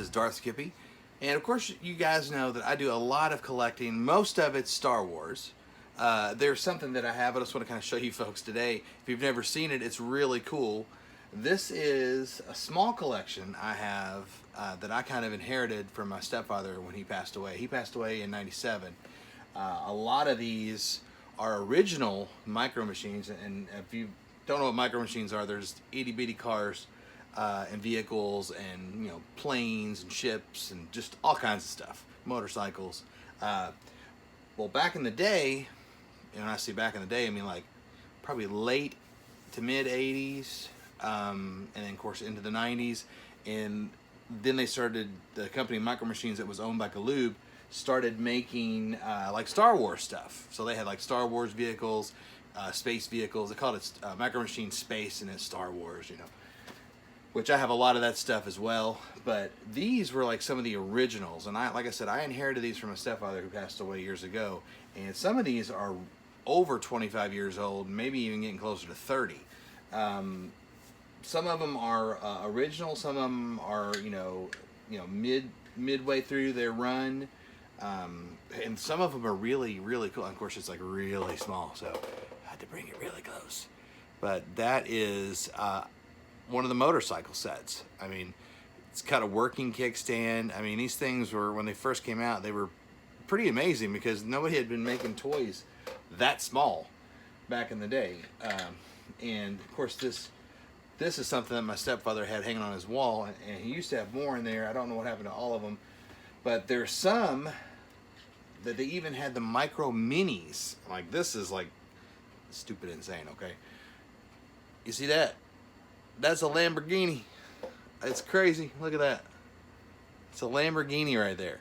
is Darth Skippy, and of course you guys know that I do a lot of collecting. Most of it's Star Wars. There's something that I have I just want to kind of show you folks today. If you've never seen it, it's really cool. This is a small collection I have that I kind of inherited from my stepfather when he passed away. He passed away in '97. A lot of these are original Micro Machines, and if you don't know what Micro Machines are, there's itty bitty cars and vehicles and planes and ships and just all kinds of stuff, motorcycles. Well, back in the day, and when I say back in the day, I mean like probably late to mid 80s, and then of course into the 90s, and then they started, the company Micro Machines that was owned by Galoob started making like Star Wars stuff. So they had like Star Wars vehicles, space vehicles. They called it Micro Machines Space, and it's Star Wars, which I have a lot of that stuff as well. But these were like some of the originals, and like I said, I inherited these from my stepfather who passed away years ago, and some of these are over 25 years old, maybe even getting closer to 30. Some of them are original, some of them are midway through their run, and some of them are really cool. And of course, it's like really small, so I had to bring it really close. But that is one of the motorcycle sets. I mean, it's got a working kickstand. I mean, these things were, when they first came out, they were pretty amazing because nobody had been making toys that small back in the day. And of course, this is something that my stepfather had hanging on his wall, and he used to have more in there. I don't know what happened to all of them, but there's some that they even had the Micro Minis. Like, this is like stupid insane, okay? You see that? That's a Lamborghini. It's crazy. Look at that. It's a Lamborghini right there.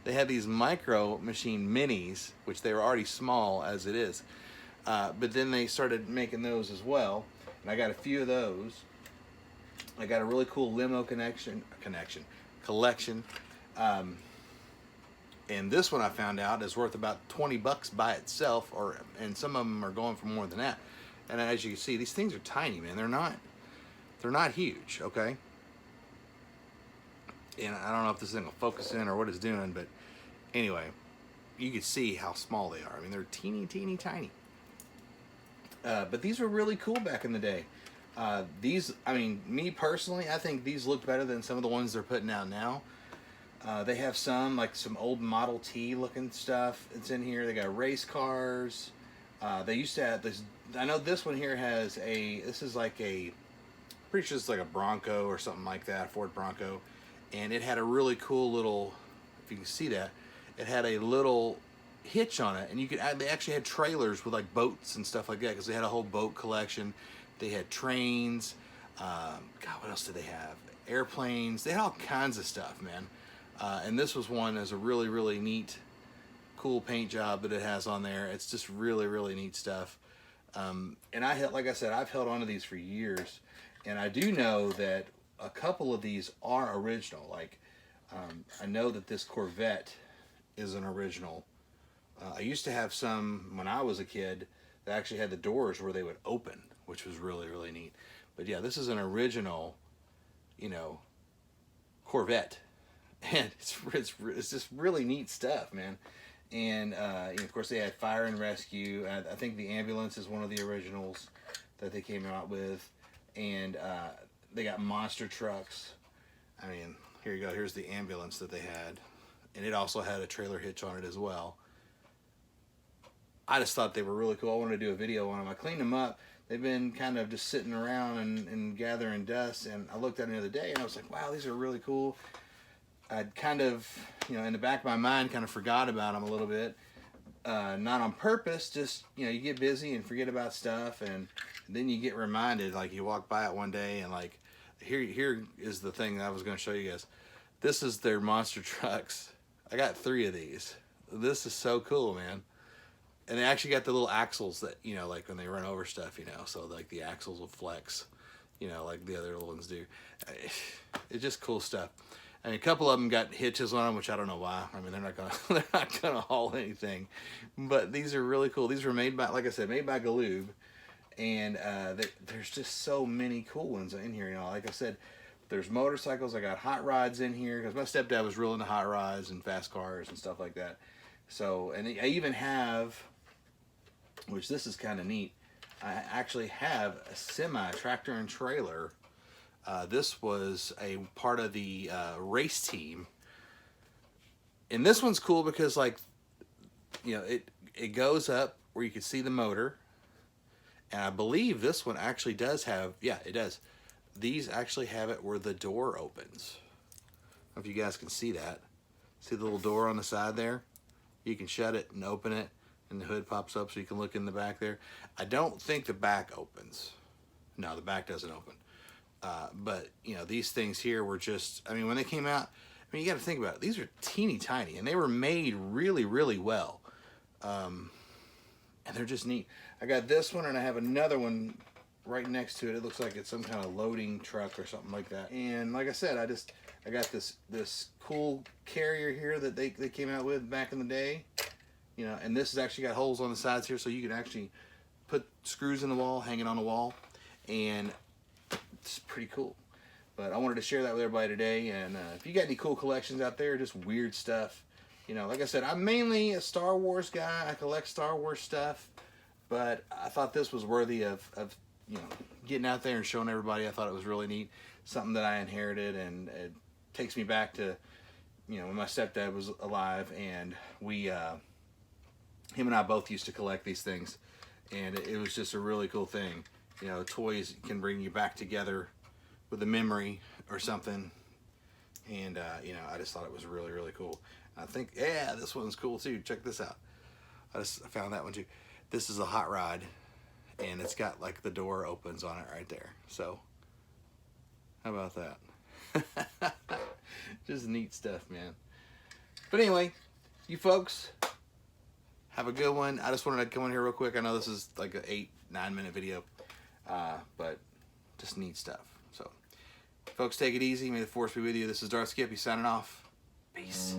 They had these Micro Machine Minis, which they were already small as it is. But then they started making those as well. And I got a few of those. I got a really cool limo collection. And this one I found out is worth about 20 bucks by itself, and some of them are going for more than that. And as you can see, these things are tiny, man. They're not huge, okay? And I don't know if this thing will focus in or what it's doing, but anyway, you can see how small they are. I mean, they're teeny tiny. But these were really cool back in the day. These, I mean, me personally, I think these look better than some of the ones they're putting out now. They have some, like some old Model T looking stuff that's in here. They got race cars. They used to have this, I know this one here has this is like pretty sure it's like a Bronco or something like that, Ford Bronco. And it had a really cool little, if you can see that, it had a little hitch on it, and they actually had trailers with like boats and stuff like that, because they had a whole boat collection. They had trains, God, what else did they have? Airplanes. They had all kinds of stuff, man. And this was one that's a really neat, cool paint job that it has on there. It's just really neat stuff. And like I said, I've held on to these for years, and I do know that a couple of these are original. Like, I know that this Corvette is an original. I used to have some when I was a kid that actually had the doors where they would open, which was really neat. But yeah, this is an original, Corvette, and it's just really neat stuff, man. And of course, they had fire and rescue. I think the ambulance is one of the originals that they came out with, and they got monster trucks. I mean, here you go. Here's the ambulance that they had, and it also had a trailer hitch on it as well. I just thought they were really cool. I wanted to do a video on them. I cleaned them up. They've been kind of just sitting around and gathering dust, and I looked at them the other day, and I was like, wow, these are really cool. I'd kind of, in the back of my mind, kind of forgot about them a little bit. Not on purpose, just, you get busy and forget about stuff, and then you get reminded, like you walk by it one day, and like, here is the thing that I was going to show you guys. This is their monster trucks. I got 3 of these. This is so cool, man. And they actually got the little axles that, like when they run over stuff, so like the axles will flex, like the other little ones do. It's just cool stuff. I mean, a couple of them got hitches on them, which I don't know why. I mean, they're not gonna haul anything. But these are really cool. These were made by, like I said, made by Galoob, and there's just so many cool ones in here. Like I said, There's motorcycles. I got hot rods in here because my stepdad was real into hot rods and fast cars and stuff like that. So, and I even have, which this is kind of neat, I actually have a semi tractor and trailer. This was a part of the race team. And this one's cool because, like, you know, it goes up where you can see the motor. And I believe this one actually does have, yeah, it does. These actually have it where the door opens. I don't know if you guys can see that. See the little door on the side there? You can shut it and open it, and the hood pops up so you can look in the back there. I don't think the back opens. No, the back doesn't open. But, you know, these things here were just, I mean, when they came out, I mean, you got to think about it. These are teeny tiny, and they were made really, really well. And they're just neat. I got this one, and I have another one right next to it. It looks like it's some kind of loading truck or something like that. And like I said, I got this cool carrier here that they came out with back in the day. You know, and this has actually got holes on the sides here, so you can actually put screws in the wall, hang it on the wall, and it's pretty cool. But I wanted to share that with everybody today. And if you got any cool collections out there, just weird stuff, you know, like I said, I'm mainly a Star Wars guy. I collect Star Wars stuff, but I thought this was worthy of you know, getting out there and showing everybody. I thought it was really neat, something that I inherited, and it takes me back to, you know, when my stepdad was alive, and we, him and I both used to collect these things, and it was just a really cool thing. You know, toys can bring you back together with a memory or something, and you know, I just thought it was really, really cool. I think, yeah, this one's cool too. Check this out. I found that one too. This is a hot rod, and it's got like the door opens on it right there. So how about that? Just neat stuff, man. But anyway, you folks have a good one. I just wanted to come in here real quick. I know this is like an 8-9 minute video, but just neat stuff. So folks, take it easy. May the force be with you. This is Darth Skippy signing off. Peace.